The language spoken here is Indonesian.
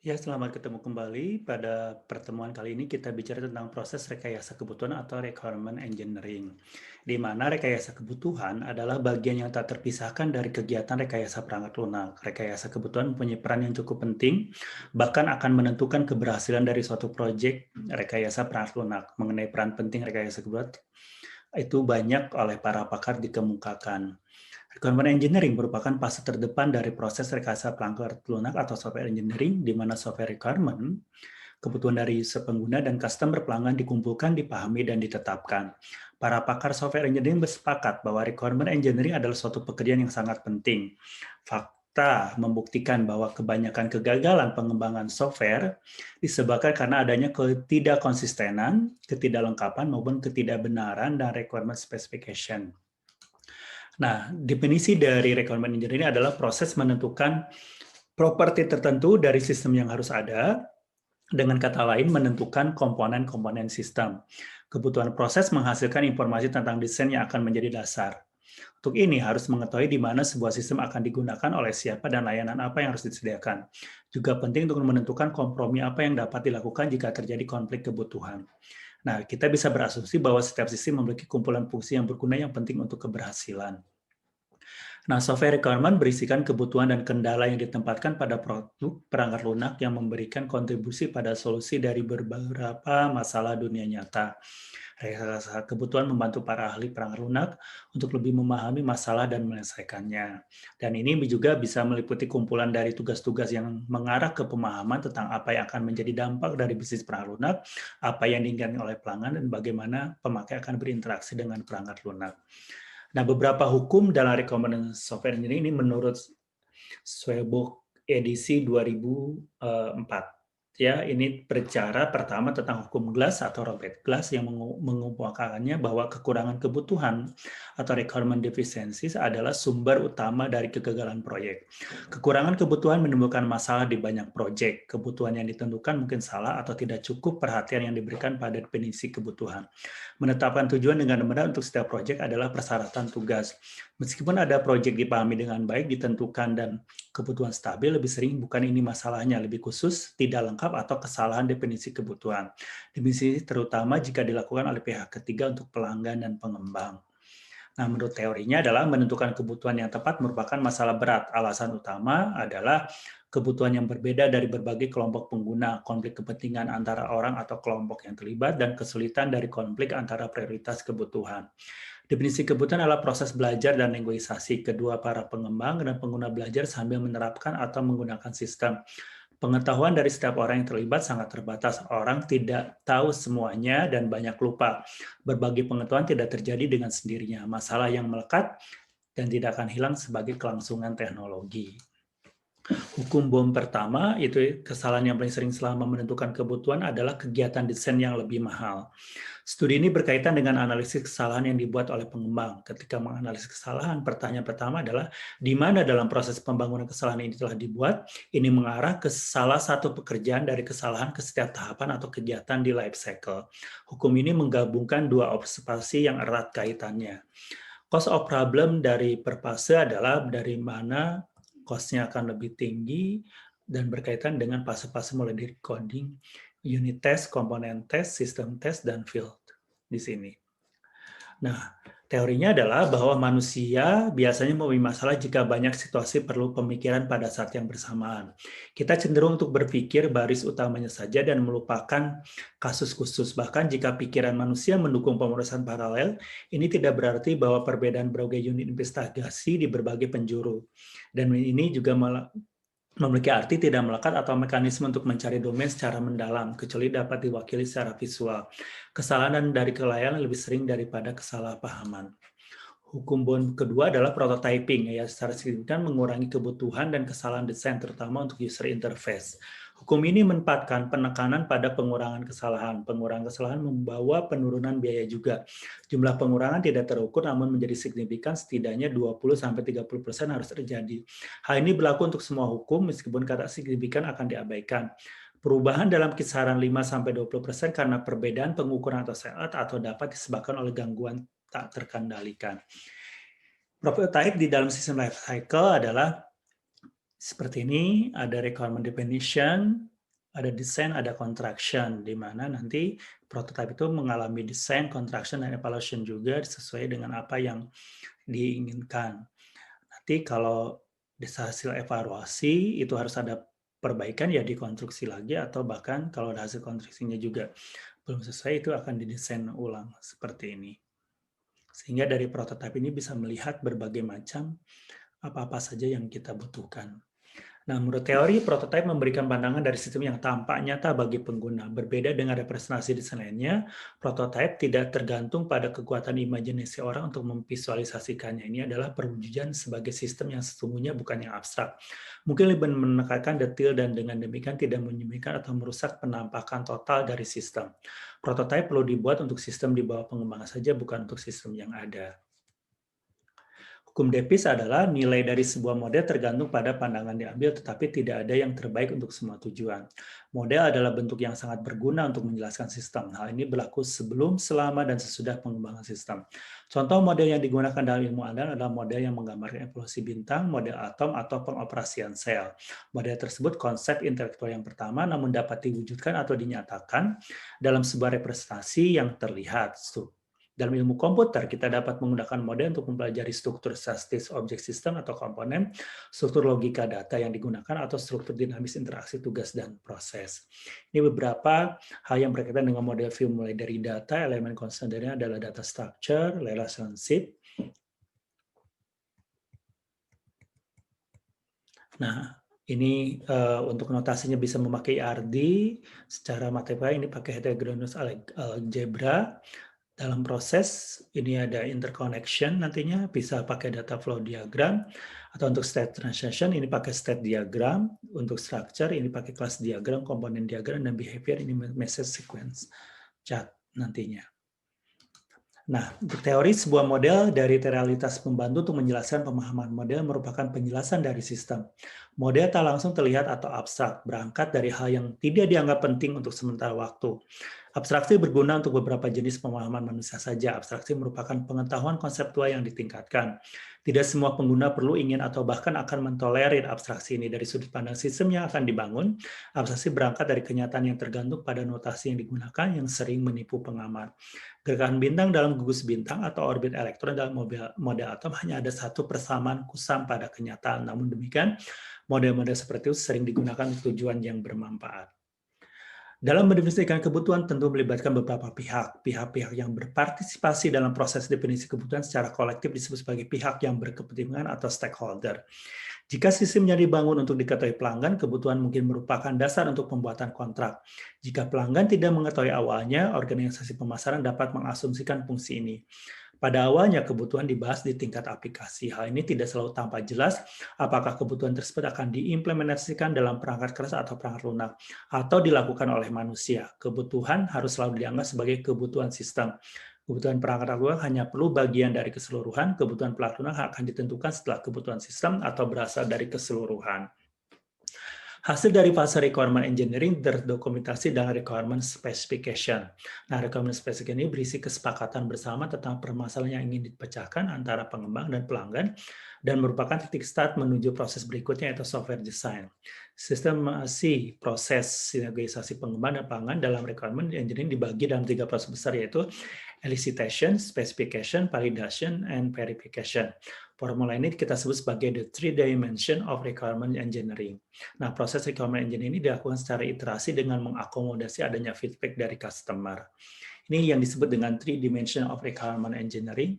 Ya, selamat ketemu kembali. Pada pertemuan kali ini kita bicara tentang proses rekayasa kebutuhan atau requirement engineering, di mana rekayasa kebutuhan adalah bagian yang tak terpisahkan dari kegiatan rekayasa perangkat lunak. Rekayasa kebutuhan mempunyai peran yang cukup penting, bahkan akan menentukan keberhasilan dari suatu proyek rekayasa perangkat lunak. Mengenai peran penting rekayasa kebutuhan, itu banyak oleh para pakar dikemukakan. Requirement engineering merupakan fase terdepan dari proses rekayasa perangkat lunak atau software engineering, di mana software requirement, kebutuhan dari user pengguna dan customer pelanggan dikumpulkan, dipahami, dan ditetapkan. Para pakar software engineering bersepakat bahwa requirement engineering adalah suatu pekerjaan yang sangat penting. Fakta membuktikan bahwa kebanyakan kegagalan pengembangan software disebabkan karena adanya ketidakkonsistenan, ketidaklengkapan, maupun ketidakbenaran dan requirement specification. Nah, definisi dari requirement engineering adalah proses menentukan properti tertentu dari sistem yang harus ada, dengan kata lain menentukan komponen-komponen sistem. Kebutuhan proses menghasilkan informasi tentang desain yang akan menjadi dasar. Untuk ini harus mengetahui di mana sebuah sistem akan digunakan oleh siapa dan layanan apa yang harus disediakan. Juga penting untuk menentukan kompromi apa yang dapat dilakukan jika terjadi konflik kebutuhan. Nah, kita bisa berasumsi bahwa setiap sistem memiliki kumpulan fungsi yang berguna yang penting untuk keberhasilan. Nah, software requirement berisikan kebutuhan dan kendala yang ditempatkan pada produk perangkat lunak yang memberikan kontribusi pada solusi dari beberapa masalah dunia nyata. Rekayasa kebutuhan membantu para ahli perangkat lunak untuk lebih memahami masalah dan menyelesaikannya. Dan ini juga bisa meliputi kumpulan dari tugas-tugas yang mengarah ke pemahaman tentang apa yang akan menjadi dampak dari bisnis perangkat lunak, apa yang diinginkan oleh pelanggan, dan bagaimana pemakai akan berinteraksi dengan perangkat lunak. Nah, beberapa hukum dalam rekomendasi software engineering ini menurut Swedbook edisi 2004. Ya, ini berbicara pertama tentang hukum Glass atau Robert Glass yang mengemukakannya bahwa kekurangan kebutuhan atau requirement deficiencies adalah sumber utama dari kegagalan proyek. Kekurangan kebutuhan menimbulkan masalah di banyak proyek. Kebutuhan yang ditentukan mungkin salah atau tidak cukup perhatian yang diberikan pada definisi kebutuhan. Menetapkan tujuan dengan benar untuk setiap proyek adalah persyaratan tugas. Meskipun ada proyek dipahami dengan baik, ditentukan, dan kebutuhan stabil, lebih sering bukan ini masalahnya, lebih khusus, tidak lengkap, atau kesalahan definisi kebutuhan. Definisi terutama jika dilakukan oleh pihak ketiga untuk pelanggan dan pengembang. Nah, menurut teorinya adalah menentukan kebutuhan yang tepat merupakan masalah berat. Alasan utama adalah kebutuhan yang berbeda dari berbagai kelompok pengguna, konflik kepentingan antara orang atau kelompok yang terlibat, dan kesulitan dari konflik antara prioritas kebutuhan. Definisi kebutuhan adalah proses belajar dan negosiasi kedua para pengembang dan pengguna belajar sambil menerapkan atau menggunakan sistem. Pengetahuan dari setiap orang yang terlibat sangat terbatas. Orang tidak tahu semuanya dan banyak lupa. Berbagi pengetahuan tidak terjadi dengan sendirinya. Masalah yang melekat dan tidak akan hilang sebagai kelangsungan teknologi. Hukum bom pertama, itu kesalahan yang paling sering selama menentukan kebutuhan adalah kegiatan desain yang lebih mahal. Studi ini berkaitan dengan analisis kesalahan yang dibuat oleh pengembang. Ketika menganalisis kesalahan, pertanyaan pertama adalah di mana dalam proses pembangunan kesalahan ini telah dibuat. Ini mengarah ke salah satu pekerjaan dari kesalahan ke setiap tahapan atau kegiatan di life cycle. Hukum ini menggabungkan dua observasi yang erat kaitannya. Cost of problem dari per fase adalah dari mana cost-nya akan lebih tinggi dan berkaitan dengan fase-fase mulai dari coding, unit test, komponen test, sistem test, dan field di sini. Nah, teorinya adalah bahwa manusia biasanya mempunyai masalah jika banyak situasi perlu pemikiran pada saat yang bersamaan. Kita cenderung untuk berpikir baris utamanya saja dan melupakan kasus khusus. Bahkan jika pikiran manusia mendukung pemrosesan paralel, ini tidak berarti bahwa perbedaan berbagai unit investigasi di berbagai penjuru. Dan ini juga memiliki arti tidak melekat atau mekanisme untuk mencari domain secara mendalam, kecuali dapat diwakili secara visual. Kesalahan dari kelayanan lebih sering daripada kesalahpahaman. Hukum Bond kedua adalah prototyping, ya secara signifikan mengurangi kebutuhan dan kesalahan desain, terutama untuk user interface. Hukum ini menempatkan penekanan pada pengurangan kesalahan. Pengurangan kesalahan membawa penurunan biaya juga. Jumlah pengurangan tidak terukur namun menjadi signifikan, setidaknya 20-30% harus terjadi. Hal ini berlaku untuk semua hukum, meskipun kata signifikan akan diabaikan. Perubahan dalam kisaran 5-20% karena perbedaan pengukuran atau saat atau dapat disebabkan oleh gangguan tak terkendalikan. Prototype di dalam sistem life cycle adalah Seperti ini, ada requirement definition, ada design, ada contraction, di mana nanti prototype itu mengalami design, contraction, dan evaluation juga sesuai dengan apa yang diinginkan. Nanti kalau hasil evaluasi itu harus ada perbaikan ya dikonstruksi lagi atau bahkan kalau ada hasil konstruksinya juga belum sesuai itu akan didesain ulang seperti ini. Sehingga dari prototipe ini bisa melihat berbagai macam apa-apa saja yang kita butuhkan. Nah, menurut teori, prototipe memberikan pandangan dari sistem yang tampak nyata bagi pengguna. Berbeda dengan representasi desain lainnya, prototipe tidak tergantung pada kekuatan imajinasi orang untuk memvisualisasikannya. Ini adalah perwujudan sebagai sistem yang sesungguhnya bukan yang abstrak. Mungkin lebih menekankan detail dan dengan demikian tidak menyembunyikan atau merusak penampakan total dari sistem. Prototipe perlu dibuat untuk sistem di bawah pengembangan saja, bukan untuk sistem yang ada. Hukum Davis adalah nilai dari sebuah model tergantung pada pandangan diambil, tetapi tidak ada yang terbaik untuk semua tujuan. Model adalah bentuk yang sangat berguna untuk menjelaskan sistem. Hal ini berlaku sebelum, selama, dan sesudah pengembangan sistem. Contoh model yang digunakan dalam ilmu Anda adalah model yang menggambarkan evolusi bintang, model atom, atau pengoperasian sel. Model tersebut konsep intelektual yang pertama, namun dapat diwujudkan atau dinyatakan dalam sebuah representasi yang terlihat. Dalam ilmu komputer, kita dapat menggunakan model untuk mempelajari struktur statis objek sistem atau komponen, struktur logika data yang digunakan, atau struktur dinamis interaksi tugas dan proses. Ini beberapa hal yang berkaitan dengan model view mulai dari data, elemen konstannya adalah data structure, relationship. Nah, ini untuk notasinya bisa memakai RD, secara matematika ini pakai heterogeneous algebra. Dalam proses ini ada interconnection nantinya bisa pakai data flow diagram atau untuk state transition ini pakai state diagram, untuk structure ini pakai class diagram, komponen diagram, dan behavior ini message sequence chart nantinya. Nah, untuk teori sebuah model dari realitas membantu untuk menjelaskan pemahaman model merupakan penjelasan dari sistem. Model tak langsung terlihat atau abstrak, berangkat dari hal yang tidak dianggap penting untuk sementara waktu. Abstraksi berguna untuk beberapa jenis pemahaman manusia saja. Abstraksi merupakan pengetahuan konseptual yang ditingkatkan. Tidak semua pengguna perlu, ingin, atau bahkan akan mentolerir abstraksi ini dari sudut pandang sistem yang akan dibangun. Abstraksi berangkat dari kenyataan yang tergantung pada notasi yang digunakan yang sering menipu pengamat. Gerakan bintang dalam gugus bintang atau orbit elektron dalam model atom hanya ada satu persamaan kusam pada kenyataan. Namun demikian, model-model seperti itu sering digunakan untuk tujuan yang bermanfaat. Dalam mendefinisikan kebutuhan tentu melibatkan beberapa pihak. Pihak-pihak yang berpartisipasi dalam proses definisi kebutuhan secara kolektif disebut sebagai pihak yang berkepentingan atau stakeholder. Jika sistemnya dibangun untuk diketahui pelanggan, kebutuhan mungkin merupakan dasar untuk pembuatan kontrak. Jika pelanggan tidak mengetahui awalnya, organisasi pemasaran dapat mengasumsikan fungsi ini. Pada awalnya, kebutuhan dibahas di tingkat aplikasi. Hal ini tidak selalu tampak jelas apakah kebutuhan tersebut akan diimplementasikan dalam perangkat keras atau perangkat lunak, atau dilakukan oleh manusia. Kebutuhan harus selalu dianggap sebagai kebutuhan sistem. Kebutuhan perangkat lunak hanya perlu bagian dari keseluruhan, kebutuhan perangkat lunak akan ditentukan setelah kebutuhan sistem atau berasal dari keseluruhan. Hasil dari fase requirement engineering terdokumentasi dalam requirement specification. Nah, requirement specification ini berisi kesepakatan bersama tentang permasalahan yang ingin dipecahkan antara pengembang dan pelanggan dan merupakan titik start menuju proses berikutnya yaitu software design. Sistemasi proses sinergisasi pengembang dan pelanggan dalam requirement engineering dibagi dalam 3 proses besar yaitu elicitation, specification, validation, and verification. Formula ini kita sebut sebagai the three dimension of requirement engineering. Nah, proses requirement engineering ini dilakukan secara iterasi dengan mengakomodasi adanya feedback dari customer. Ini yang disebut dengan three dimension of requirement engineering.